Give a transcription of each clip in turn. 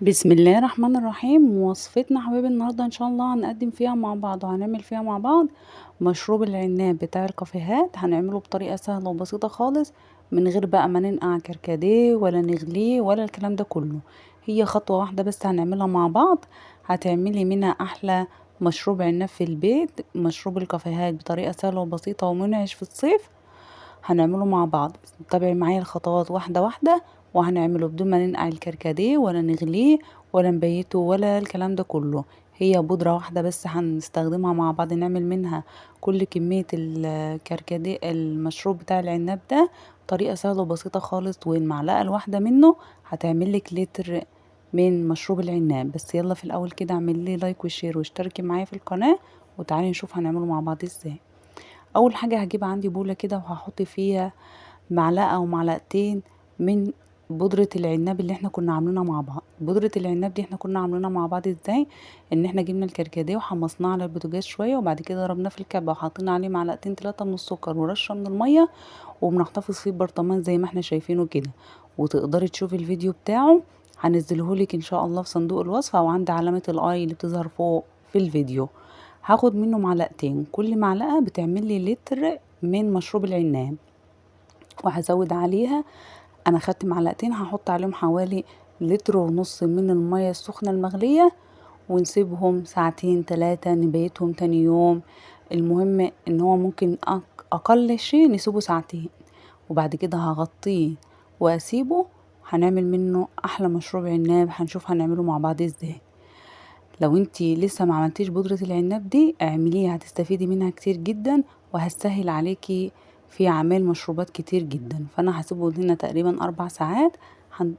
بسم الله الرحمن الرحيم. وصفتنا حبايبي النهارده ان شاء الله هنقدم فيها مع بعض وهنعمل فيها مع بعض مشروب العناب بتاع الكافيهات. هنعمله بطريقة سهلة وبسيطة خالص، من غير بقى ما ننقع كركديه ولا نغليه ولا الكلام ده كله. هي خطوة واحدة بس هنعملها مع بعض، هتعملي منها احلى مشروب عناب في البيت. مشروب الكافيهات بطريقة سهلة وبسيطة ومنعش في الصيف، هنعمله مع بعض. بس تابعي معايا الخطوات واحدة واحدة، وهنعمله بدون ما ننقع الكركديه ولا نغليه ولا نبيته ولا الكلام ده كله. هي بودرة واحدة بس هنستخدمها مع بعض، نعمل منها كل كمية الكركديه المشروب بتاع العناب ده. طريقة سهلة وبسيطة خالص، والمعلقة الواحدة منه هتعملك لتر من مشروب العناب. بس يلا في الأول كده اعملي لي لايك وشير واشتركي معايا في القناة، وتعالي نشوف هنعمله مع بعض ازاي. اول حاجه هجيب عندي بوله كده وهحط فيها معلقه او معلقتين من بودرة العناب اللي احنا كنا عاملينها مع بعض. بودرة العناب دي احنا كنا عاملينها مع بعض ازاي؟ ان احنا جبنا الكركديه وحمصناه على البوتاجاز شويه، وبعد كده ضربناه في الكبه وحطينا عليه معلقتين 3 من السكر ورشه من الميه، وبنحتفظ فيه ببرطمان زي ما احنا شايفينه كده. وتقدري تشوفي الفيديو بتاعه، هنزلهولك ان شاء الله في صندوق الوصف او عند علامه الاي اللي بتظهر فوق في الفيديو. هاخد منه معلقتين، كل معلقة بتعمل لي لتر من مشروب العناب. وهزود عليها، انا خدت معلقتين هحط عليهم حوالي لتر ونص من المية السخنة المغلية، ونسيبهم ساعتين 3 نبيتهم تاني يوم. المهم ان هو ممكن اقل شيء نسيبه ساعتين، وبعد كده هغطيه واسيبه. هنعمل منه احلى مشروب عناب، هنشوف هنعمله مع بعض ازاي. لو انتي لسه ما عملتيش بودرة العناب دي اعمليها، هتستفيدي منها كتير جدا، وهتسهل عليكي في اعمال مشروبات كتير جدا. فانا هسيبه هنا تقريبا 4 ساعات.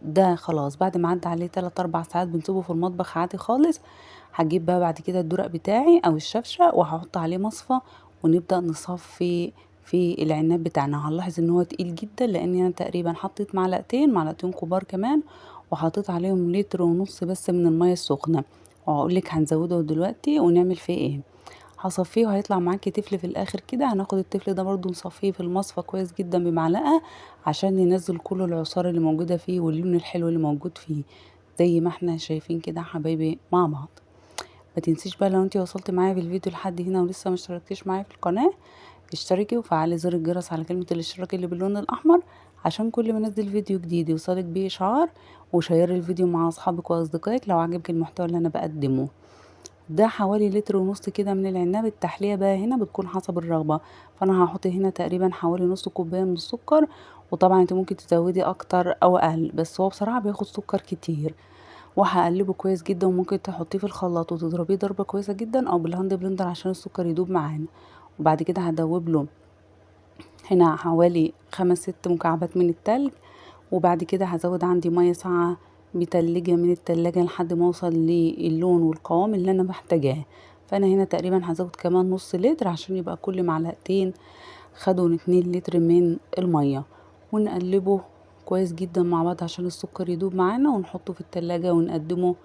ده خلاص بعد ما عدى عليه 3 4 ساعات بنسيبه في المطبخ عادي خالص. هجيب بقى بعد كده الدرق بتاعي او الشفشة وهحط عليه مصفى، ونبدأ نصفي في العناب بتاعنا. هنلاحظ ان هو تقيل جدا، لان انا تقريبا حطيت معلقتين كبار كمان، وحطيت عليهم لتر ونص بس من المية السخنة. وهقولك هنزوده دلوقتي ونعمل فيه ايه. هصفيه وهيطلع معاكي تفل في الاخر كده. هناخد التفل ده برضو نصفيه في المصفى كويس جدا بمعلقة، عشان ننزل كل العصارة اللي موجودة فيه واللون الحلو اللي موجود فيه، زي ما احنا شايفين كده حبايبي مع بعض. ما تنسيش بقى لو انتي وصلت معايا بالفيديو لحد هنا ولسه ما اشتركتيش معايا في القناة، اشتركي وفعلي زر الجرس على كلمة الاشتراك اللي باللون الأحمر، عشان كل ما انزل فيديو جديد يوصلك بيه إشعار. وشيري الفيديو مع أصحابك وأصدقائك لو عجبك المحتوى اللي أنا بقدمه. ده حوالي لتر ونص كده من العناب. التحلية بقى هنا بتكون حسب الرغبة، فأنا هحط هنا تقريبا حوالي نص كوباية من السكر. وطبعا انت ممكن تزودي أكتر أو أقل، بس هو بصراحة بياخد سكر كتير. وهقلبه كويس جدا، وممكن تحطيه في الخلاط وتضربيه ضربة كويسة جدا او بالهاند بلندر عشان السكر يدوب معانا. وبعد كده هدوب له هنا حوالي 5 6 مكعبات من التلج. وبعد كده هزود عندي مية ساقعة متلجة من التلاجة لحد ما اوصل للون والقوام اللي انا محتاجاه. فانا هنا تقريبا هزود كمان نص لتر، عشان يبقى كل معلقتين خدوا 2 لتر من المية. ونقلبه كويس جدا مع بعض عشان السكر يدوب معانا، ونحطه في التلاجة ونقدمه.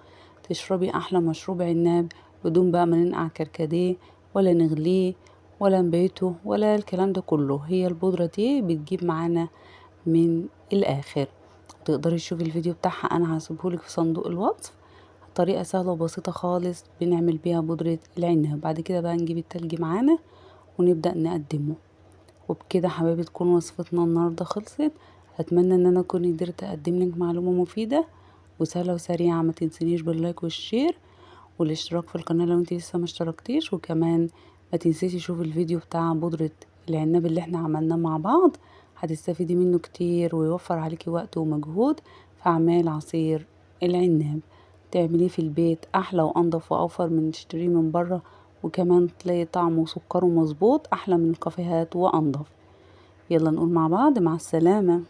تشربي احلى مشروب عناب بدون بقى ما ننقع كركديه ولا نغليه ولا نبيته ولا الكلام ده كله. هي البودرة دي بتجيب معانا من الاخر. تقدري تشوفي الفيديو بتاعها، انا هسيبهولك في صندوق الوصف. طريقة سهلة وبسيطة خالص بنعمل بيها بودرة العناب. بعد كده بقى نجيب التلج معانا ونبدأ نقدمه. وبكده حبايبي تكون وصفتنا النهاردة خلصت. اتمنى ان انا اكون قدرت اقدم لك معلومة مفيدة وسهلة وسريعة. ما تنسينيش باللايك والشير والاشتراك في القناة لو انت لسه ما اشتركتيش. وكمان ما تنسيش تشوفي الفيديو بتاع بودرة العناب اللي احنا عملناه مع بعض، هتستفيدي منه كتير ويوفر عليكي وقت ومجهود في اعمال عصير العناب. تعمليه في البيت احلى وانضف واوفر من تشتريه من بره، وكمان تلاقي طعمه وسكره مظبوط احلى من الكافيهات وانضف. يلا نقول مع بعض مع السلامة.